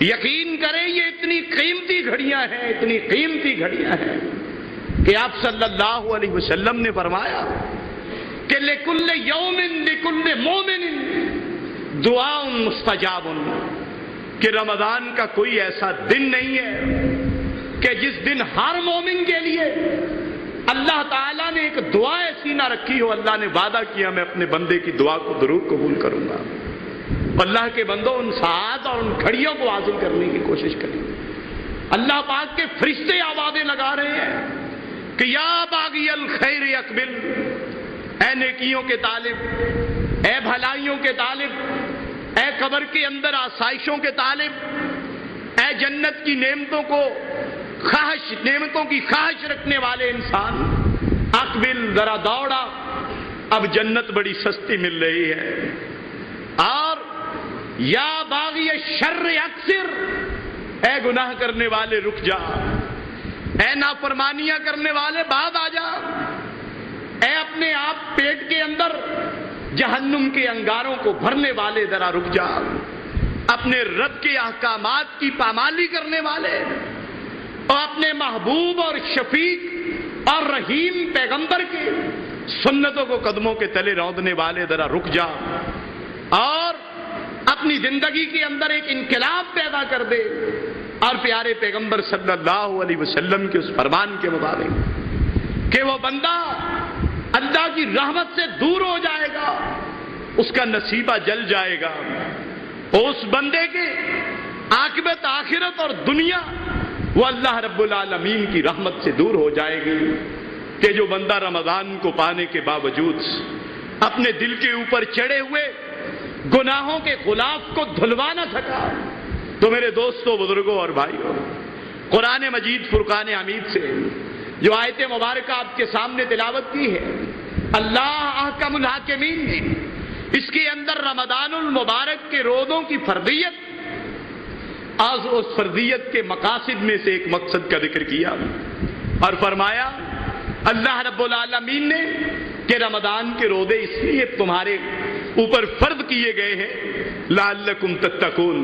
یقین کریں یہ اتنی قیمتی گھڑیاں ہیں، اتنی قیمتی گھڑیاں ہیں کہ آپ صلی اللہ علیہ وسلم نے فرمایا کہ لِكُلِّ يَوْمٍ لِكُلِّ مُؤْمِنٍ دعاء مستجاب، کہ رمضان کا کوئی ایسا دن نہیں ہے کہ جس دن ہر مومن کے لیے اللہ تعالیٰ نے ایک دعا ایسی نہ رکھی ہو، اللہ نے وعدہ کیا میں اپنے بندے کی دعا کو ضرور قبول کروں گا۔ اللہ کے بندوں ان ساعات اور ان گھڑیوں کو حاصل کرنے کی کوشش کریں۔ اللہ پاک کے فرشتے آوازیں لگا رہے ہیں کہ یا باغی الخیر اقبل، اے نیکیوں کے طالب، اے بھلائیوں کے طالب، اے قبر کے اندر آسائشوں کے طالب، اے جنت کی نعمتوں کی خواہش رکھنے والے انسان، اقبل، ذرا دوڑا، اب جنت بڑی سستی مل رہی ہے۔ اور یا باغی الشر اقصر، اے گناہ کرنے والے رک جا، اے نافرمانیاں کرنے والے بعد آ جا، اے اپنے آپ پیٹ کے اندر جہنم کے انگاروں کو بھرنے والے ذرا رک جا، اپنے رب کے احکامات کی پامالی کرنے والے اور اپنے محبوب اور شفیق اور رحیم پیغمبر کے سنتوں کو قدموں کے تلے روندنے والے ذرا رک جا اور اپنی زندگی کے اندر ایک انقلاب پیدا کر دے، اور پیارے پیغمبر صلی اللہ علیہ وسلم کے اس فرمان کے مطابق کہ وہ بندہ اللہ کی رحمت سے دور ہو جائے گا، اس کا نصیبہ جل جائے گا، اس بندے کے عاقبت آخرت اور دنیا وہ اللہ رب العالمین کی رحمت سے دور ہو جائے گی۔ کہ جو بندہ رمضان کو پانے کے باوجود اپنے دل کے اوپر چڑھے ہوئے گناہوں کے غلاف کو دھلوا نہ سکا، تو میرے دوستوں، بزرگوں اور بھائیوں، قرآن مجید فرقان حمید سے جو آیت مبارکہ آپ کے سامنے تلاوت کی ہے، اللہ احکم الحاکمین نے اس کے اندر رمضان المبارک کے روزوں کی فرضیت آج اس فرضیت کے مقاصد میں سے ایک مقصد کا ذکر کیا اور فرمایا اللہ رب العالمین نے کہ رمضان کے روزے اس لیے تمہارے اوپر فرض کیے گئے ہیں لعلکم تتقون،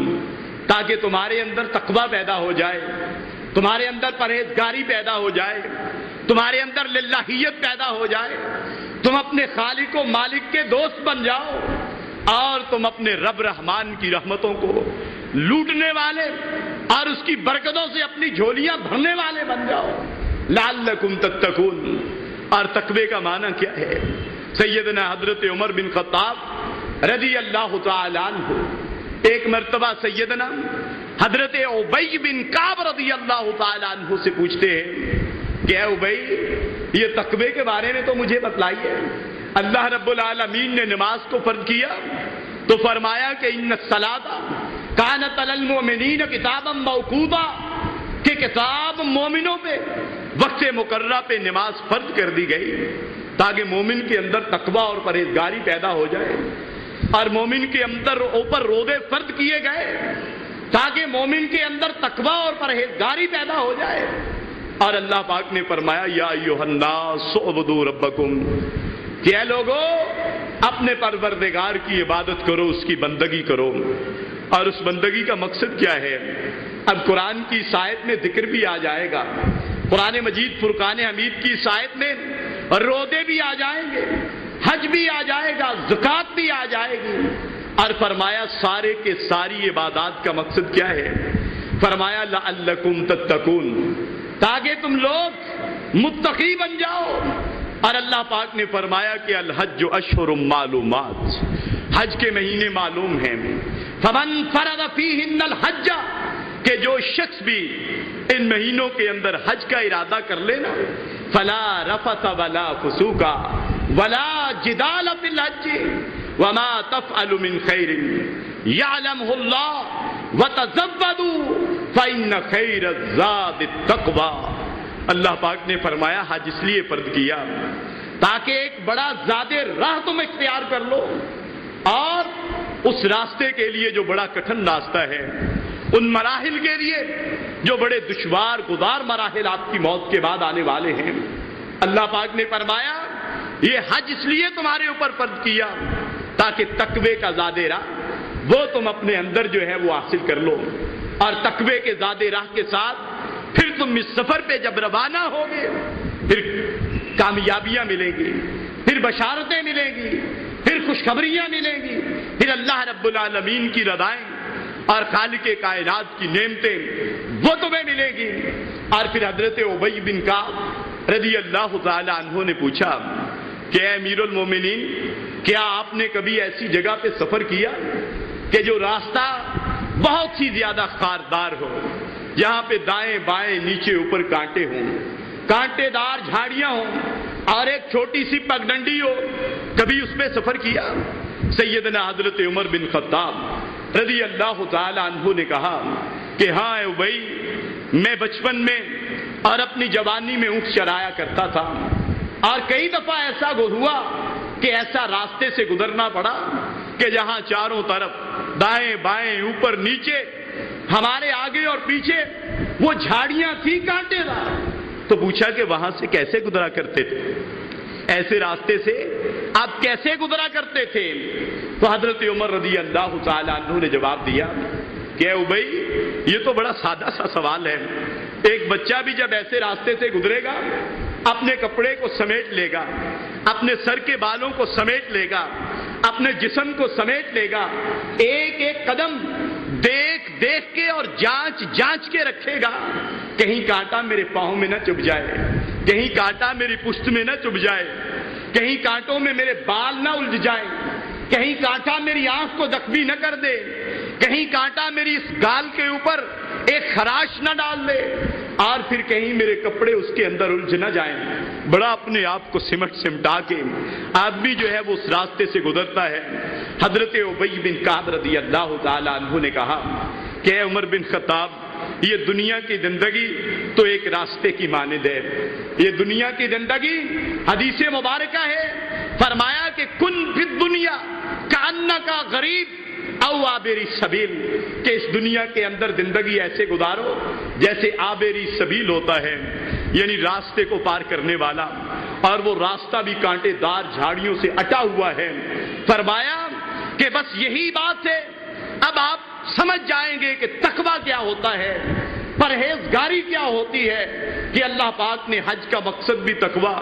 تاکہ تمہارے اندر تقوی پیدا ہو جائے، تمہارے اندر پرہیزگاری پیدا ہو جائے، تمہارے اندر للہیت پیدا ہو جائے، تم اپنے خالق و مالک کے دوست بن جاؤ، اور تم اپنے رب رحمان کی رحمتوں کو لوٹنے والے اور اس کی برکتوں سے اپنی جھولیاں بھرنے والے بن جاؤ، لعلکم تتقون۔ اور تقوی کا معنی کیا ہے؟ سیدنا حضرت عمر بن خطاب رضی اللہ تعالی عنہ ایک مرتبہ سیدنا حضرت ابی بن کعب رضی اللہ تعالی عنہ سے پوچھتے ہیں کہ اے ابی، یہ تقوی کے بارے میں تو مجھے بتلائیے، اللہ رب العالمین نے نماز کو فرض کیا تو فرمایا کہ ان الصلاۃ کانت علی المؤمنین کتابا موقوتا، کہ کتاب مومنوں پہ وقت مقررہ پہ نماز فرض کر دی گئی تاکہ مومن کے اندر تقوی اور پرہیزگاری پیدا ہو جائے، اور مومن کے اندر اوپر روزے فرض کیے گئے تاکہ مومن کے اندر تقوی اور پرہیزگاری پیدا ہو جائے۔ اور اللہ پاک نے فرمایا یا ایھا الناس اعبدوا ربکم، کہ اے لوگو اپنے پروردگار کی عبادت کرو، اس کی بندگی کرو۔ اور اس بندگی کا مقصد کیا ہے؟ اب قرآن کی اس آیت میں ذکر بھی آ جائے گا، قرآن مجید فرقان حمید کی اس آیت میں روزے بھی آ جائیں گے، حج بھی آ جائے گا، زکوٰۃ بھی آ جائے گی، اور فرمایا سارے کے ساری عبادات کا مقصد کیا ہے؟ فرمایا لعلکم تتقون، تاکہ تم لوگ متقی بن جاؤ۔ اور اللہ پاک نے فرمایا کہ الحج اشہر معلومات، حج کے مہینے معلوم ہیں، فمن فرض فیہن الحج، کہ جو شخص بھی ان مہینوں کے اندر حج کا ارادہ کر لینا، فلا رفث ولا فسوق ولا جدال فی الحج وما تفعل من خیر یعلمہ اللہ وتزودوا فإن خیر الزاد التقوی۔ اللہ پاک نے فرمایا حج اس لیے فرض کیا تاکہ ایک بڑا زاد راہ تم اختیار کر لو، اور اس راستے کے لیے جو بڑا کٹھن راستہ ہے، ان مراحل کے لیے جو بڑے دشوار گزار مراحل آپ کی موت کے بعد آنے والے ہیں، اللہ پاک نے فرمایا یہ حج اس لیے تمہارے اوپر فرض کیا تاکہ تقوی کا زاد راہ وہ تم اپنے اندر جو ہے وہ حاصل کر لو، اور تقوی کے زادے راہ کے ساتھ پھر تم اس سفر پہ جب روانہ ہوگے پھر کامیابیاں ملیں گی، پھر بشارتیں ملیں گی، پھر خوشخبریاں ملیں گی، پھر اللہ رب العالمین کی رضائیں اور خالق کائنات کی نعمتیں وہ تمہیں ملے گی۔ اور پھر حضرت ابی بن کعب رضی اللہ تعالی عنہ نے پوچھا کہ اے امیر المومنین، کیا آپ نے کبھی ایسی جگہ پہ سفر کیا کہ جو راستہ بہت ہی زیادہ خاردار ہو، یہاں پہ دائیں بائیں نیچے اوپر کانٹے ہوں، کانٹے دار جھاڑیاں ہوں اور ایک چھوٹی سی پگڈنڈی ہو، کبھی اس پہ سفر کیا؟ سیدنا حضرت عمر بن خطاب رضی اللہ تعالی عنہ نے کہا کہ ہاں اے ابی، میں بچپن میں اور اپنی جوانی میں اونٹ چرایا کرتا تھا، اور کئی دفعہ ایسا ہوا کہ ایسا راستے سے گزرنا پڑا کہ جہاں چاروں طرف دائیں بائیں اوپر نیچے ہمارے آگے اور پیچھے وہ جھاڑیاں تھی کانٹے دار۔ تو پوچھا کہ وہاں سے کیسے گزرا کرتے تھے، ایسے راستے سے آپ کیسے گزرا کرتے تھے؟ تو حضرت عمر رضی اللہ تعالی عنہ نے جواب دیا کہ اے ابی، یہ تو بڑا سادہ سا سوال ہے، ایک بچہ بھی جب ایسے راستے سے گزرے گا اپنے کپڑے کو سمیٹ لے گا، اپنے سر کے بالوں کو سمیٹ لے گا، اپنے جسم کو سمیٹ لے گا، ایک ایک قدم دیکھ دیکھ کے اور جانچ جانچ کے رکھے گا، کہیں کانٹا میرے پاؤں میں نہ چبھ جائے، کہیں کانٹا میری پشت میں نہ چبھ جائے، کہیں کانٹوں میں میرے بال نہ الجھ جائیں، کہیں کانٹا میری آنکھ کو زخمی نہ کر دے، کہیں کانٹا میری اس گال کے اوپر ایک خراش نہ ڈال دے، اور پھر کہیں میرے کپڑے اس کے اندر الجھ نہ جائیں۔ بڑا اپنے آپ کو سمٹا کے آدمی جو ہے وہ اس راستے سے گزرتا ہے۔ حضرت ابی بن کعب رضی اللہ تعالی عنہ نے کہا کہ اے عمر بن خطاب، یہ دنیا کی زندگی تو ایک راستے کی مانند ہے، یہ دنیا کی زندگی حدیث مبارکہ ہے، فرمایا کہ کن فی الدنیا کأنکا غریب او عابری سبیل، کہ اس دنیا کے اندر زندگی ایسے گزارو جیسے عابری سبیل ہوتا ہے، یعنی راستے کو پار کرنے والا، اور وہ راستہ بھی کانٹے دار جھاڑیوں سے اٹا ہوا ہے۔ فرمایا کہ بس یہی بات ہے، اب آپ سمجھ جائیں گے کہ تقویٰ کیا ہوتا ہے، پرہیزگاری کیا ہوتی ہے، کہ اللہ پاک نے حج کا مقصد بھی تقویٰ،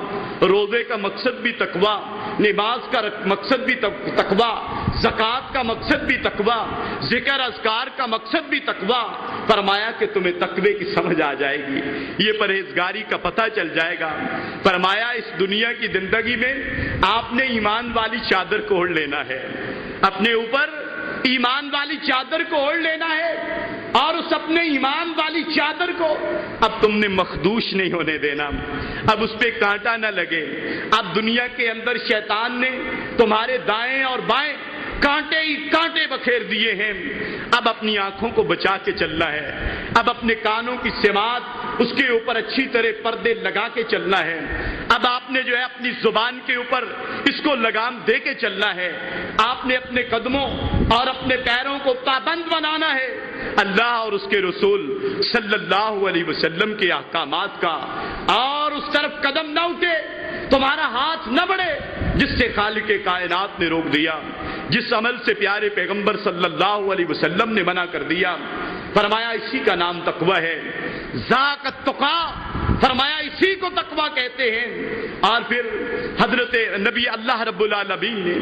روزے کا مقصد بھی تقویٰ، نماز کا مقصد بھی تقویٰ، زکوٰۃ کا مقصد بھی تقویٰ، ذکر اذکار کا مقصد بھی تقویٰ۔ فرمایا کہ تمہیں تقوی کی سمجھ آ جائے گی، یہ پرہیزگاری کا پتہ چل جائے گا۔ فرمایا اس دنیا کی زندگی میں آپ نے ایمان والی چادر کو اوڑھ لینا ہے، اپنے اوپر ایمان والی چادر کو اوڑھ لینا ہے، اور اس اپنے ایمان والی چادر کو اب تم نے مخدوش نہیں ہونے دینا، اب اس پہ کانٹا نہ لگے۔ اب دنیا کے اندر شیطان نے تمہارے دائیں اور بائیں کانٹے ہی کانٹے بکھیر دیے ہیں، اب اپنی آنکھوں کو بچا کے چلنا ہے، اب اپنے کانوں کی سماعت اس کے اوپر اچھی طرح پردے لگا کے چلنا ہے، اب آپ نے جو ہے اپنی زبان کے اوپر اس کو لگام دے کے چلنا ہے، آپ نے اپنے قدموں اور اپنے پیروں کو پابند بنانا ہے اللہ اور اس کے رسول صلی اللہ علیہ وسلم کے احکامات کا، اور اس طرف قدم نہ اٹھے، تمہارا ہاتھ نہ بڑھے جس سے خالق کائنات نے روک دیا، جس عمل سے پیارے پیغمبر صلی اللہ علیہ وسلم نے منع کر دیا۔ فرمایا اسی کا نام تقویٰ ہے، ذاک التقیٰ، فرمایا اسی کو تقویٰ کہتے ہیں۔ اور پھر حضرت نبی اللہ رب العالمین نے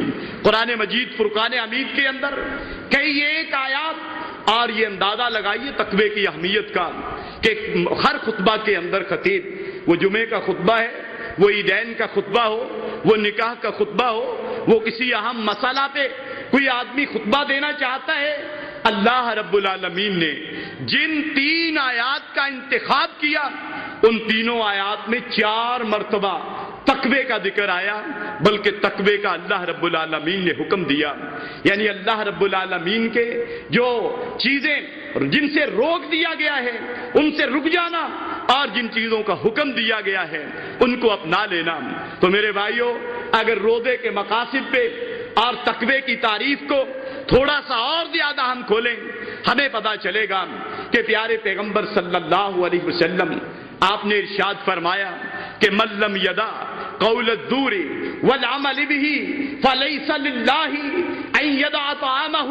قرآن مجید فرقان حمید کے اندر کئی ایک آیات، اور یہ اندازہ لگائیے تقوی کی اہمیت کا کہ ہر خطبہ کے اندر خطیب، وہ جمعے کا خطبہ ہے، وہ عیدین کا خطبہ ہو، وہ نکاح کا خطبہ ہو، وہ کسی اہم مسئلہ پہ کوئی آدمی خطبہ دینا چاہتا ہے، اللہ رب العالمین نے جن 3 آیات کا انتخاب کیا ان تینوں آیات میں 4 مرتبہ تقوی کا ذکر آیا، بلکہ تقوی کا اللہ رب العالمین نے حکم دیا، یعنی اللہ رب العالمین کے جو چیزیں جن سے روک دیا گیا ہے ان سے رک جانا، اور جن چیزوں کا حکم دیا گیا ہے ان کو اپنا لینا۔ تو میرے بھائیوں، اگر روزے کے مقاصد پہ اور تقوی کی تعریف کو تھوڑا سا اور زیادہ ہم کھولیں، ہمیں پتا چلے گا کہ پیارے پیغمبر صلی اللہ علیہ وسلم آپ نے ارشاد فرمایا کہ من لم یدع قول الزور والعمل به فليس لله ان يدع طعامه